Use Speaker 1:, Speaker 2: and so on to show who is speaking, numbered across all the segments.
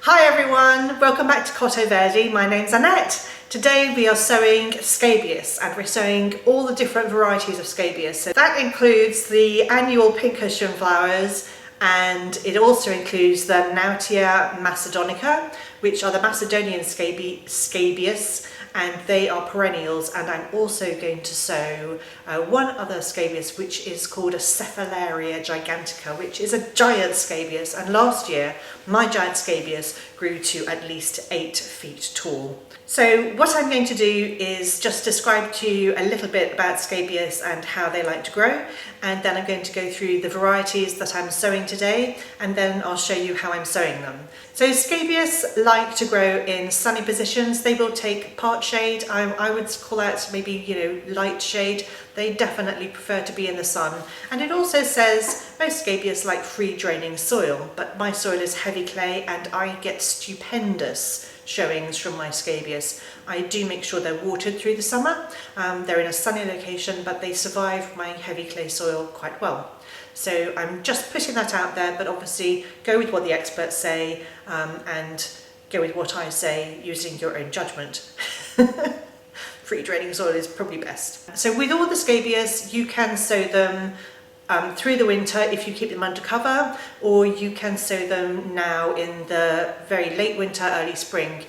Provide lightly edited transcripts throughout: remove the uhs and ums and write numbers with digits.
Speaker 1: Hi everyone, welcome back to Cotto Verde. My name's Annette. Today we are sowing Scabious and we're sowing all the different varieties of Scabious. So that includes the annual Pincushion flowers, and it also includes the Nautia macedonica, which are the Macedonian Scabious, and they are perennials. And I'm also going to sow one other Scabious, which is called a Cephalaria Gigantea, which is a giant Scabious. And last year my giant Scabious grew to at least 8 feet tall. So what I'm going to do is just describe to you a little bit about Scabious and how they like to grow, and then I'm going to go through the varieties that I'm sowing today, and then I'll show you how I'm sowing them. So Scabious like to grow in sunny positions. They will take part shade. I would call that maybe, light shade. They definitely prefer to be in the sun. And it also says most Scabious like free draining soil, but my soil is heavy clay and I get stupendous showings from my Scabious. I do make sure they're watered through the summer. They're in a sunny location, but they survive my heavy clay soil quite well. So I'm just putting that out there, but obviously go with what the experts say and go with what I say using your own judgment. Free draining soil is probably best. So with all the Scabious, you can sow them through the winter if you keep them under cover, or you can sow them now in the very late winter, early spring.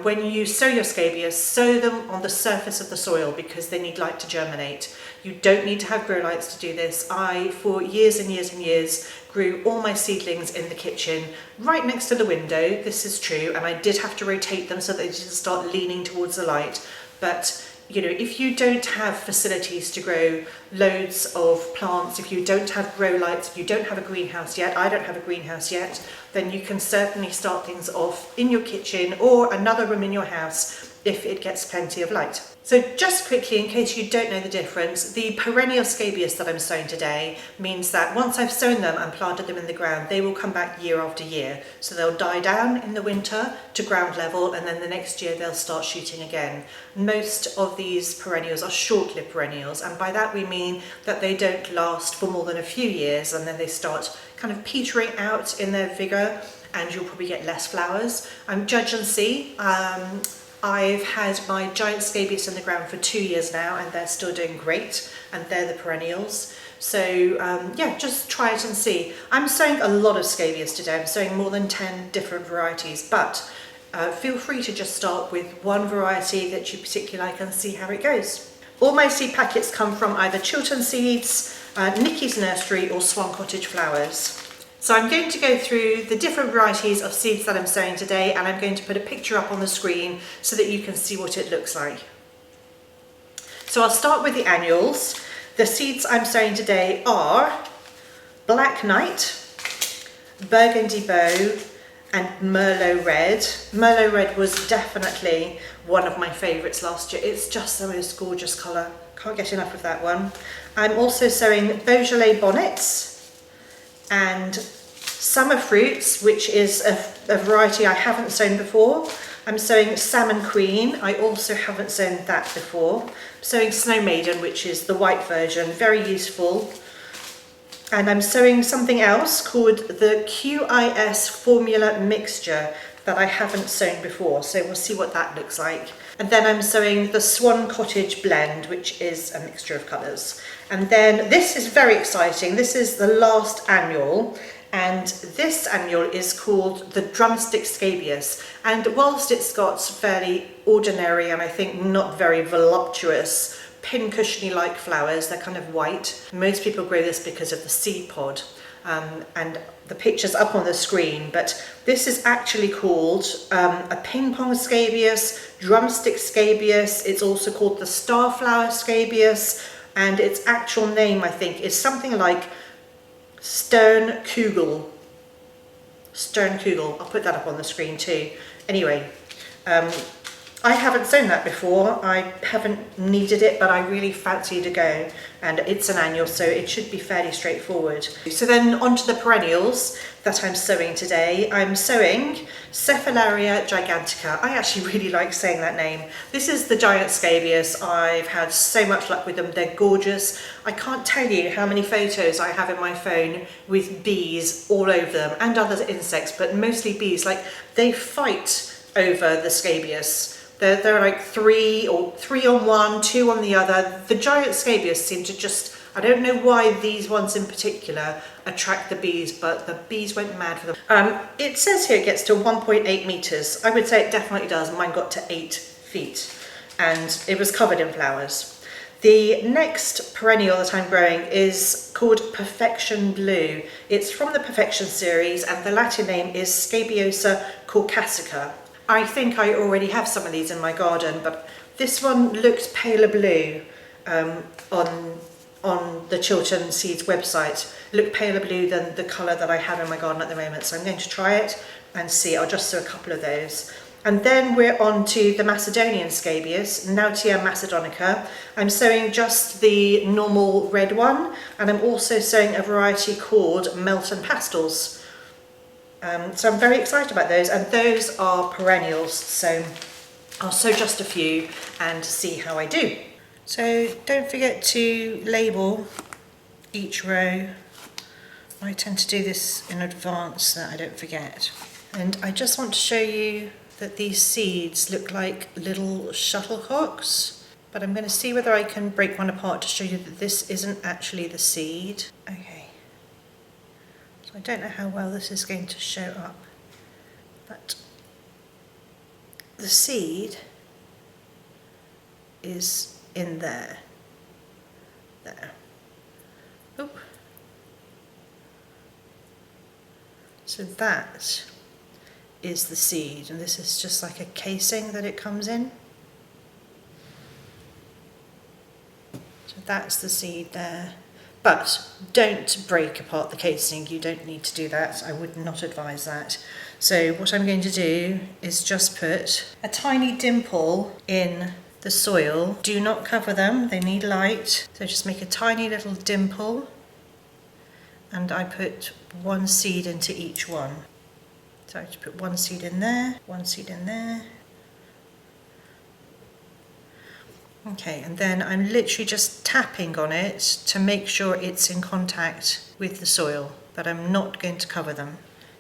Speaker 1: When you sow your Scabious, sow them on the surface of the soil because they need light to germinate. You don't need to have grow lights to do this. I, for years and years and years, grew all my seedlings in the kitchen right next to the window. This is true, and I did have to rotate them so they didn't start leaning towards the light. But if you don't have facilities to grow loads of plants, if you don't have grow lights, if you don't have a greenhouse yet, I don't have a greenhouse yet, then you can certainly start things off in your kitchen or another room in your house if it gets plenty of light. So just quickly, in case you don't know the difference, the perennial Scabious that I'm sowing today means that once I've sown them and planted them in the ground, they will come back year after year. So they'll die down in the winter to ground level, and then the next year they'll start shooting again. Most of these perennials are short-lived perennials, and by that we mean that they don't last for more than a few years, and then they start kind of petering out in their vigour, and you'll probably get less flowers. Judge and see. I've had my giant Scabious in the ground for 2 years now, and they're still doing great, and they're the perennials. So yeah, just try it and see. I'm sowing a lot of Scabious today. I'm sowing more than 10 different varieties, but feel free to just start with one variety that you particularly like and see how it goes. All my seed packets come from either Chiltern Seeds, Nikki's Nursery, or Swan Cottage Flowers. So I'm going to go through the different varieties of seeds that I'm sowing today, and I'm going to put a picture up on the screen so that you can see what it looks like. So I'll start with the annuals. The seeds I'm sowing today are Black Knight, Burgundy Bow, and Merlot Red. Merlot Red was definitely one of my favourites last year. It's just the most gorgeous colour. Can't get enough of that one. I'm also sowing Beaujolais Bonnets and Summer Fruits, which is a variety I haven't sown before. I'm sowing Salmon Queen. I also haven't sown that before. I'm sowing Snow Maiden, which is the white version, very useful. And I'm sowing something else called the QIS Formula Mixture that I haven't sown before, so we'll see what that looks like. And then I'm sowing the Swan Cottage Blend, which is a mixture of colours. And then this is very exciting. This is the last annual, and this annual is called the Drumstick Scabious. And whilst it's got fairly ordinary and I think not very voluptuous pincushiony-like flowers, they're kind of white. Most people grow this because of the seed pod. And the picture's up on the screen, but this is actually called a ping pong Scabious, drumstick Scabious. It's also called the starflower Scabious, and its actual name, I think, is something like Sternkugel. Sternkugel. I'll put that up on the screen too. Anyway, I haven't sown that before. I haven't needed it, but I really fancied a go, and it's an annual, so it should be fairly straightforward. So then onto the perennials that I'm sowing today. I'm sowing Cephalaria Gigantea. I actually really like saying that name. This is the giant scabious. I've had so much luck with them. They're gorgeous. I can't tell you how many photos I have in my phone with bees all over them, and other insects, but mostly bees. Like, they fight over the scabious. They're like three on one, two on the other. The giant scabious seem to just, I don't know why these ones in particular attract the bees, but the bees went mad for them. It says here it gets to 1.8 meters. I would say it definitely does. Mine got to 8 feet, and it was covered in flowers. The next perennial that I'm growing is called Perfection Blue. It's from the Perfection series, and the Latin name is Scabious caucasica. I think I already have some of these in my garden, but this one looked paler blue on the Chiltern Seeds website. It looked paler blue than the colour that I have in my garden at the moment, so I'm going to try it and see. I'll just sow a couple of those. And then we're on to the Macedonian scabious, Nautia macedonica. I'm sowing just the normal red one, and I'm also sowing a variety called Melton Pastels. So I'm very excited about those, and those are perennials, so I'll sow just a few and see how I do. So don't forget to label each row. I tend to do this in advance so that I don't forget. And I just want to show you that these seeds look like little shuttlecocks, but I'm going to see whether I can break one apart to show you that this isn't actually the seed. Okay. So I don't know how well this is going to show up, but the seed is in there. Oop. So that is the seed, and this is just like a casing that it comes in. So that's the seed there. But don't break apart the casing, you don't need to do that, I would not advise that. So what I'm going to do is just put a tiny dimple in the soil. Do not cover them, they need light. So just make a tiny little dimple, and I put one seed into each one. So I just put one seed in there, one seed in there. Okay, and then I'm literally just tapping on it to make sure it's in contact with the soil, but I'm not going to cover them.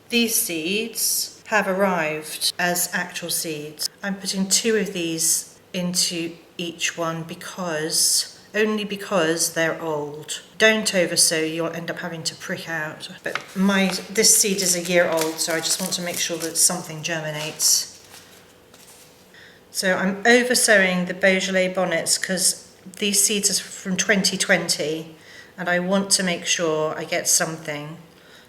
Speaker 1: These seeds have arrived as actual seeds. I'm putting 2 of these into each one only because they're old. Don't oversow, you'll end up having to prick out. But this seed is a year old, so I just want to make sure that something germinates. So I'm oversowing the Beaujolais bonnets because these seeds are from 2020, and I want to make sure I get something.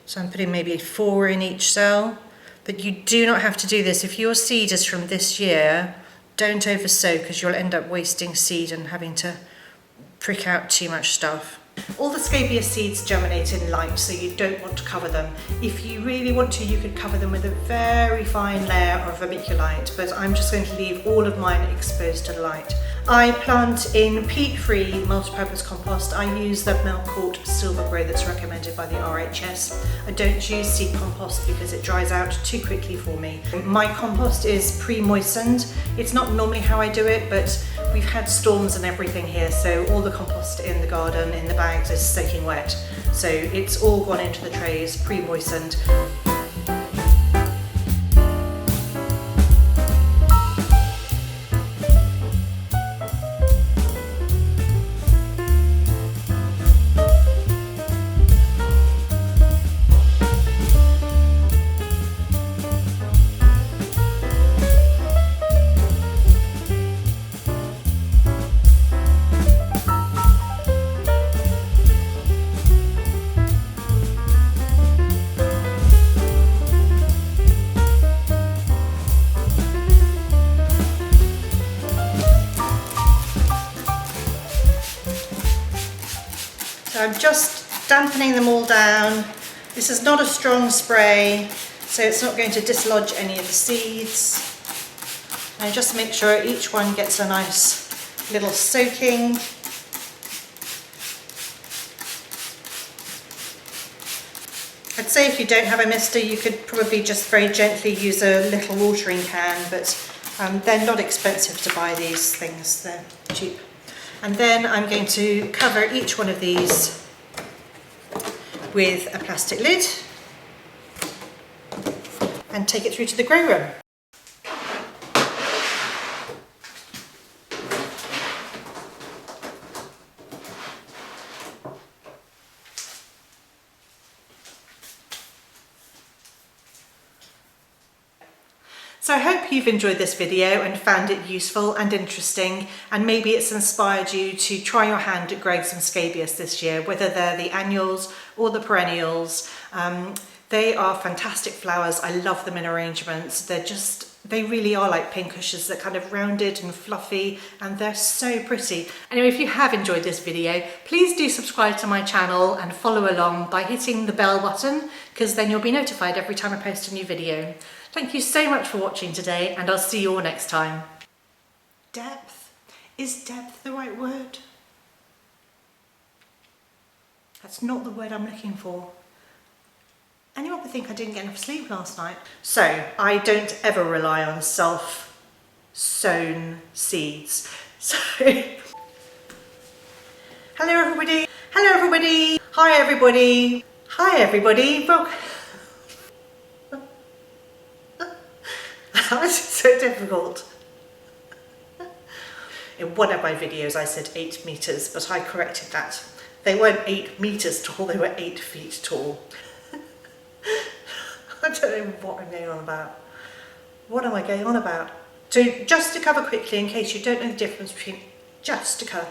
Speaker 1: So I'm putting maybe 4 in each cell, but you do not have to do this. If your seed is from this year, don't oversow because you'll end up wasting seed and having to prick out too much stuff. All the scabious seeds germinate in light, so you don't want to cover them. If you really want to, you could cover them with a very fine layer of vermiculite, but I'm just going to leave all of mine exposed to the light. I plant in peat-free multi-purpose compost. I use the Melcourt Silver Grey that's recommended by the RHS. I don't use seed compost because it dries out too quickly for me. My compost is pre-moistened. It's not normally how I do it, but we've had storms and everything here, so all the compost in the garden, in the bags, is soaking wet. So it's all gone into the trays, pre-moistened. So I'm just dampening them all down. This is not a strong spray, so it's not going to dislodge any of the seeds. And just make sure each one gets a nice little soaking. I'd say if you don't have a mister, you could probably just very gently use a little watering can, but they're not expensive to buy these things, they're cheap. And then I'm going to cover each one of these with a plastic lid and take it through to the grow room. So I hope you've enjoyed this video and found it useful and interesting, and maybe it's inspired you to try your hand at growing some Scabious this year, whether they're the annuals or the perennials. They are fantastic flowers. I love them in arrangements. They really are like pincushions. They're kind of rounded and fluffy, and they're so pretty. Anyway, if you have enjoyed this video, please do subscribe to my channel and follow along by hitting the bell button, because then you'll be notified every time I post a new video. Thank you so much for watching today, and I'll see you all next time. Depth? Is depth the right word? That's not the word I'm looking for. Anyone would think I didn't get enough sleep last night. So, I don't ever rely on self-sown seeds. So, hello everybody. Hello everybody. Hi everybody. Hi everybody. How is it so difficult? In one of my videos I said 8 meters, but I corrected that. They weren't 8 meters tall, they were 8 feet tall. I don't know what I'm going on about. What am I going on about? So just to cover quickly, in case you don't know the difference between just to cover,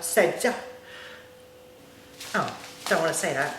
Speaker 1: oh, don't want to say that.